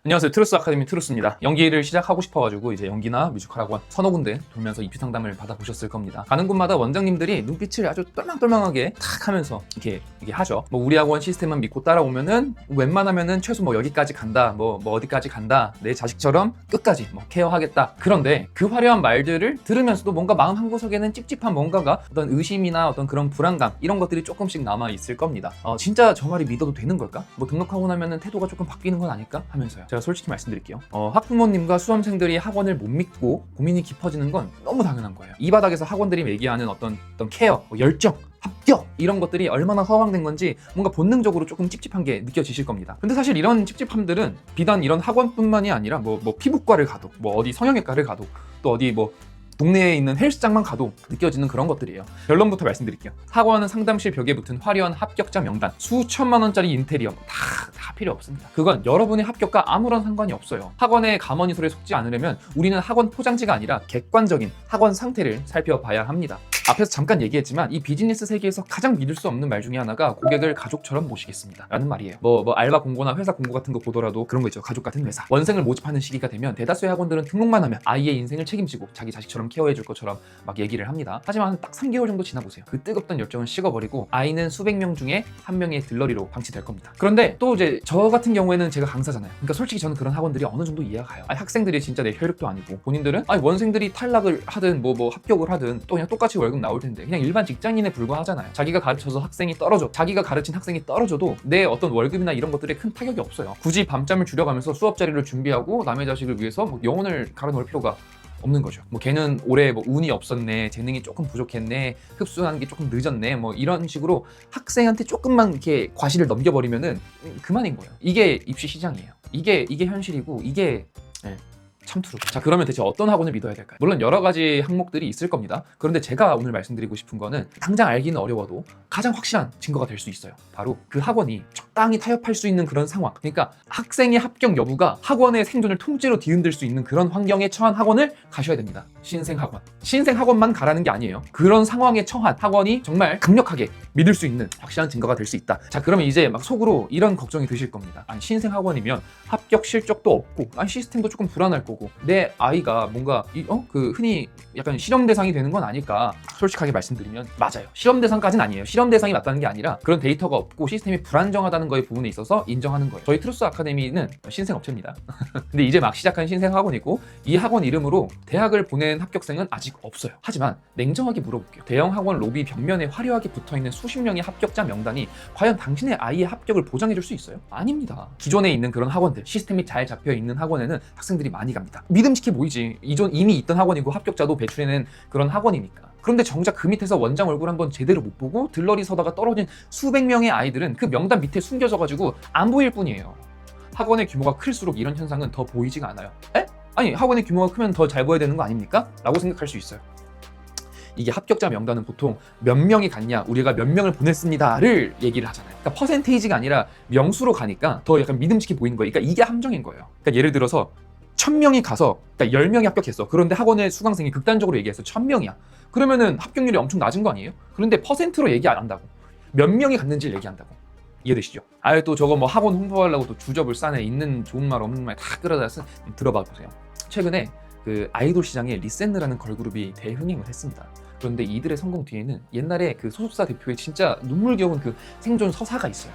안녕하세요. 트루스 아카데미 트루스입니다. 연기를 시작하고 싶어가지고 이제 연기나 뮤지컬 학원 서너 군데 돌면서 입시 상담을 받아보셨을 겁니다. 가는 곳마다 원장님들이 눈빛을 아주 똘망똘망하게 탁 하면서 이렇게 하죠. 뭐 우리 학원 시스템만 믿고 따라오면은 웬만하면은 최소 뭐 여기까지 간다, 뭐 어디까지 간다, 내 자식처럼 끝까지 뭐 케어하겠다. 그런데 그 화려한 말들을 들으면서도 뭔가 마음 한구석에는 찝찝한 뭔가가 어떤 의심이나 어떤 그런 불안감 이런 것들이 조금씩 남아 있을 겁니다. 진짜 저 말이 믿어도 되는 걸까? 뭐 등록하고 나면은 태도가 조금 바뀌는 건 아닐까? 하면서요. 제가 솔직히 말씀드릴게요. 학부모님과 수험생들이 학원을 못 믿고 고민이 깊어지는 건 너무 당연한 거예요. 이 바닥에서 학원들이 얘기하는 어떤 케어, 열정, 합격 이런 것들이 얼마나 허황된 건지 뭔가 본능적으로 조금 찝찝한 게 느껴지실 겁니다. 근데 사실 이런 찝찝함들은 비단 이런 학원뿐만이 아니라 뭐 피부과를 가도 뭐 어디 성형외과를 가도 또 어디 뭐 동네에 있는 헬스장만 가도 느껴지는 그런 것들이에요. 결론부터 말씀드릴게요. 학원은 상담실 벽에 붙은 화려한 합격자 명단, 수천만 원짜리 인테리어 다 필요 없습니다. 그건 여러분의 합격과 아무런 상관이 없어요. 학원의 가머니설에 속지 않으려면 우리는 학원 포장지가 아니라 객관적인 학원 상태를 살펴봐야 합니다. 앞에서 잠깐 얘기했지만 이 비즈니스 세계에서 가장 믿을 수 없는 말 중에 하나가 고객을 가족처럼 모시겠습니다 라는 말이에요. 뭐 알바 공고나 회사 공고 같은 거 보더라도 그런 거 있죠. 가족 같은 회사. 원생을 모집하는 시기가 되면 대다수의 학원들은 등록만 하면 아이의 인생을 책임지고 자기 자식처럼 케어해줄 것처럼 막 얘기를 합니다. 하지만 딱 3개월 정도 지나보세요. 그 뜨겁던 열정은 식어버리고 아이는 수백 명 중에 한 명의 들러리로 방치될 겁니다. 그런데 또 이제 저 같은 경우에는 제가 강사잖아요. 그러니까 솔직히 저는 그런 학원들이 어느 정도 이해가 가요. 학생들이 진짜 내 혈육도 아니고 본인들은 원생들이 탈락을 하든 뭐 합격을 하든 또 그냥 똑같이 월급 나올 텐데 그냥 일반 직장인에 불과하잖아요. 자기가 가르쳐서 학생이 떨어져, 자기가 가르친 학생이 떨어져도 내 어떤 월급이나 이런 것들에 큰 타격이 없어요. 굳이 밤잠을 줄여가면서 수업 자리를 준비하고 남의 자식을 위해서 뭐 영혼을 갈아넣을 필요가 없는 거죠. 뭐 걔는 올해 뭐 운이 없었네, 재능이 조금 부족했네, 흡수하는 게 조금 늦었네, 뭐 이런 식으로 학생한테 조금만 이렇게 과실을 넘겨버리면은 그만인 거예요. 이게 입시 시장이에요. 이게 현실이고 이게 참투루. 자, 그러면 대체 어떤 학원을 믿어야 될까요? 물론 여러 가지 항목들이 있을 겁니다. 그런데 제가 오늘 말씀드리고 싶은 거는 당장 알기는 어려워도 가장 확실한 증거가 될 수 있어요. 바로 그 학원이 적당히 타협할 수 있는 그런 상황. 그러니까 학생의 합격 여부가 학원의 생존을 통째로 뒤흔들 수 있는 그런 환경에 처한 학원을 가셔야 됩니다. 신생학원. 신생학원만 가라는 게 아니에요. 그런 상황에 처한 학원이 정말 강력하게 믿을 수 있는 확실한 증거가 될 수 있다. 자, 그러면 이제 막 속으로 이런 걱정이 드실 겁니다. 아니, 신생학원이면 합격 실적도 없고 시스템도 조금 불안할 거고 내 아이가 뭔가 그 흔히 약간 실험 대상이 되는 건 아닐까. 솔직하게 말씀드리면 맞아요. 실험 대상까지는 아니에요. 실험 대상이 맞다는 게 아니라 그런 데이터가 없고 시스템이 불안정하다는 거의 부분에 있어서 인정하는 거예요. 저희 트루스 아카데미는 신생업체입니다. 근데 이제 막 시작한 신생학원이고 이 학원 이름으로 대학을 보낸 합격생은 아직 없어요. 하지만 냉정하게 물어볼게요. 대형 학원 로비 벽면에 화려하게 붙어있는 수십 명의 합격자 명단이 과연 당신의 아이의 합격을 보장해줄 수 있어요? 아닙니다. 기존에 있는 그런 학원들, 시스템이 잘 잡혀있는 학원에는 학생들이 많이 갑니다. 믿음직해 보이지. 이미 있던 학원이고 합격자도 배출해낸 그런 학원이니까. 그런데 정작 그 밑에서 원장 얼굴 한번 제대로 못 보고 들러리 서다가 떨어진 수백 명의 아이들은 그 명단 밑에 숨겨져가지고 안 보일 뿐이에요. 학원의 규모가 클수록 이런 현상은 더 보이지가 않아요. 아니, 학원의 규모가 크면 더 잘 보여야 되는 거 아닙니까? 라고 생각할 수 있어요. 이게 합격자 명단은 보통 몇 명이 갔냐, 우리가 몇 명을 보냈습니다를 얘기를 하잖아요. 그러니까 퍼센테이지가 아니라 명수로 가니까 더 약간 믿음직해 보이는 거예요. 그러니까 이게 함정인 거예요. 그러니까 예를 들어서 1000명이 가서, 그러니까 10명이 합격했어. 그런데 학원의 수강생이 극단적으로 얘기해서 1000명이야. 그러면은 합격률이 엄청 낮은 거 아니에요? 그런데 퍼센트로 얘기 안 한다고. 몇 명이 갔는지를 얘기한다고. 이해되시죠? 아예 또 저거 뭐 학원 홍보하려고 또 주접을 싸네. 있는 좋은 말 없는 말 다 끌어다 들어봐 보세요. 최근에 그 아이돌 시장에 리센느라는 걸그룹이 대흥행을 했습니다. 그런데 이들의 성공 뒤에는 옛날에 그 소속사 대표의 진짜 눈물겨운 그 생존 서사가 있어요.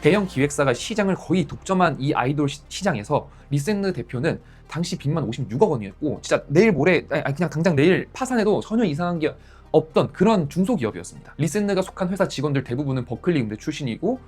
대형 기획사가 시장을 거의 독점한 이 아이돌 시장에서 리센느 대표는 당시 빚만 56억 원이었고 진짜 내일 모레 그냥 당장 내일 파산해도 전혀 이상한 게 없던 그런 중소기업이었습니다. 리센느가 속한 회사 직원들 대부분은 버클리 음대 출신이고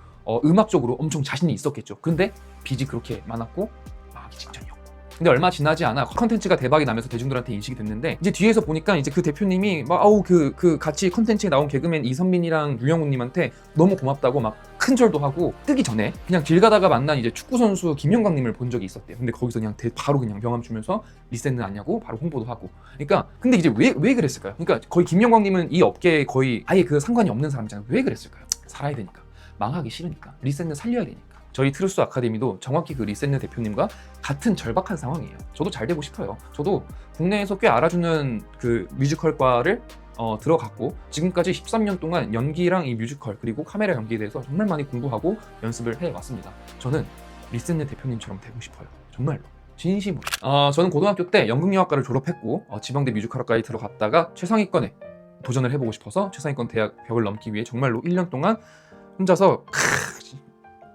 음악적으로 엄청 자신이 있었겠죠. 근데 빚이 그렇게 많았고 망하기 직전이었고. 근데 얼마 지나지 않아 컨텐츠가 대박이 나면서 대중들한테 인식이 됐는데 이제 뒤에서 보니까 이제 그 대표님이 막 그 같이 컨텐츠에 나온 개그맨 이선민이랑 유영훈님한테 너무 고맙다고 막 큰 절도 하고 뜨기 전에 그냥 길 가다가 만난 이제 축구 선수 김영광님을 본 적이 있었대요. 근데 거기서 그냥 바로 그냥 명함 주면서 리센느 아냐고 바로 홍보도 하고. 그러니까 근데 이제 왜 그랬을까요? 그러니까 거의 김영광님은 이 업계에 거의 아예 그 상관이 없는 사람이잖아요. 왜 그랬을까요? 살아야 되니까, 망하기 싫으니까, 리센느 살려야 되니까. 저희 트루스 아카데미도 정확히 그 리센느 대표님과 같은 절박한 상황이에요. 저도 잘 되고 싶어요. 저도 국내에서 꽤 알아주는 그 뮤지컬과를 들어갔고 지금까지 13년 동안 연기랑 이 뮤지컬 그리고 카메라 연기에 대해서 정말 많이 공부하고 연습을 해왔습니다. 저는 리센느 대표님처럼 되고 싶어요. 정말로. 진심으로. 저는 고등학교 때 연극영화과를 졸업했고 지방대 뮤지컬학과에 들어갔다가 최상위권에 도전을 해보고 싶어서 최상위권 대학 벽을 넘기 위해 정말로 1년 동안 혼자서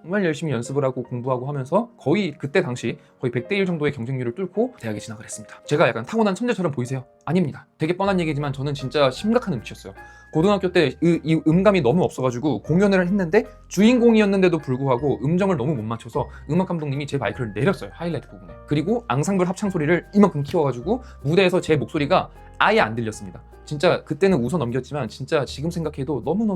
정말 열심히 연습을 하고 공부하고 하면서 거의 그때 당시 거의 100대 1 정도의 경쟁률을 뚫고 대학에 진학을 했습니다. 제가 약간 타고난 천재처럼 보이세요? 아닙니다. 되게 뻔한 얘기지만 저는 진짜 심각한 음치였어요. 고등학교 때 이 음감이 너무 없어가지고 공연을 했는데 주인공이었는데도 불구하고 음정을 너무 못 맞춰서 음악 감독님이 제 마이크를 내렸어요. 하이라이트 부분에. 그리고 앙상블 합창 소리를 이만큼 키워가지고 무대에서 제 목소리가 아예 안 들렸습니다. 진짜 그때는 웃어 넘겼지만 진짜 지금 생각해도 너무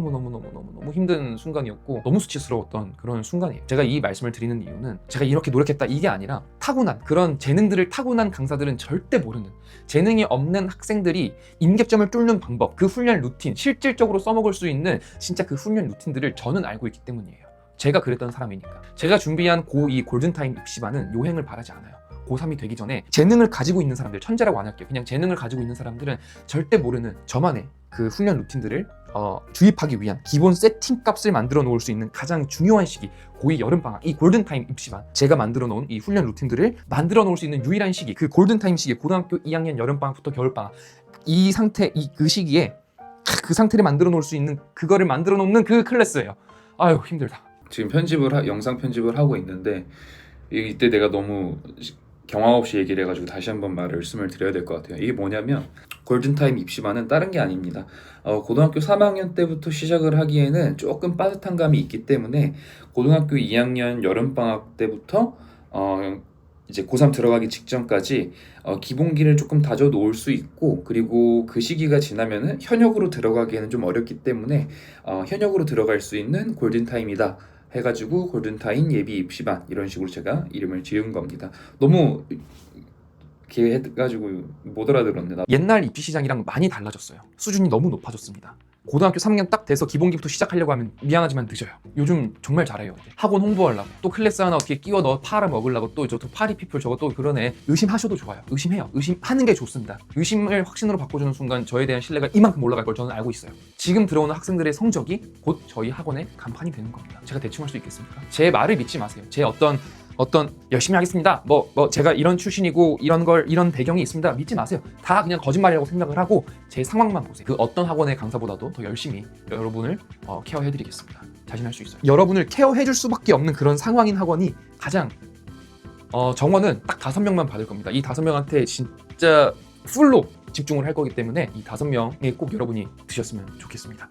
힘든 순간이었고 너무 수치스러웠던 그런 순간이에요. 제가 이 말씀을 드리는 이유는 제가 이렇게 노력했다 이게 아니라 타고난 그런 재능들을 타고난 강사들은 절대 모르는 재능이 없는 학생들이 임계점을 뚫는 방법, 그 훈련 루틴, 실질적으로 써먹을 수 있는 진짜 그 훈련 루틴들을 저는 알고 있기 때문이에요. 제가 그랬던 사람이니까. 제가 준비한 고2 골든타임 입시반은 요행을 바라지 않아요. 고3이 되기 전에 재능을 가지고 있는 사람들, 천재라고 안 할게요. 그냥 재능을 가지고 있는 사람들은 절대 모르는 저만의 그 훈련 루틴들을 주입하기 위한 기본 세팅 값을 만들어 놓을 수 있는 가장 중요한 시기, 고2 여름방학, 이 골든타임 입시반, 제가 만들어 놓은 이 훈련 루틴들을 만들어 놓을 수 있는 유일한 시기, 그 골든타임 시기, 고등학교 2학년 여름방학부터 겨울방학, 이 상태, 그 시기에 그 상태를 만들어 놓을 수 있는 그거를 만들어 놓는 그 클래스예요. 아유 힘들다. 지금 영상 편집을 하고 있는데 이때 내가 너무 경황 없이 얘기를 해가지고 다시 한번 말씀을 드려야 될 것 같아요. 이게 뭐냐면 골든타임 입시반은 다른 게 아닙니다. 고등학교 3학년 때부터 시작을 하기에는 조금 빠듯한 감이 있기 때문에 고등학교 2학년 여름방학 때부터 이제 고3 들어가기 직전까지 기본기를 조금 다져 놓을 수 있고, 그리고 그 시기가 지나면은 현역으로 들어가기에는 좀 어렵기 때문에 현역으로 들어갈 수 있는 골든타임이다 해가지고 골든타임 예비 입시반 이런 식으로 제가 이름을 지은 겁니다. 너무 이렇게 해가지고 못 알아들었네. 옛날 입시 시장이랑 많이 달라졌어요. 수준이 너무 높아졌습니다. 고등학교 3학년 딱 돼서 기본기부터 시작하려고 하면 미안하지만 늦어요. 요즘 정말 잘해요. 학원 홍보하려고 또 클래스 하나 어떻게 끼워 넣어 팔아 먹으려고 또 파리피플 저거 또 그러네. 의심하셔도 좋아요. 의심해요. 의심하는 게 좋습니다. 의심을 확신으로 바꿔주는 순간 저에 대한 신뢰가 이만큼 올라갈 걸 저는 알고 있어요. 지금 들어오는 학생들의 성적이 곧 저희 학원의 간판이 되는 겁니다. 제가 대충 할 수 있겠습니까? 제 말을 믿지 마세요. 제 어떤 열심히 하겠습니다. 제가 이런 출신이고 이런 배경이 있습니다. 믿지 마세요. 다 그냥 거짓말이라고 생각을 하고 제 상황만 보세요. 그 어떤 학원의 강사보다도 더 열심히 여러분을 케어해드리겠습니다. 자신할 수 있어요. 여러분을 케어해줄 수밖에 없는 그런 상황인 학원이 가장 정원은 딱 5명만 받을 겁니다. 이 5명한테 진짜 풀로 집중을 할 거기 때문에 이 5명에 꼭 여러분이 드셨으면 좋겠습니다.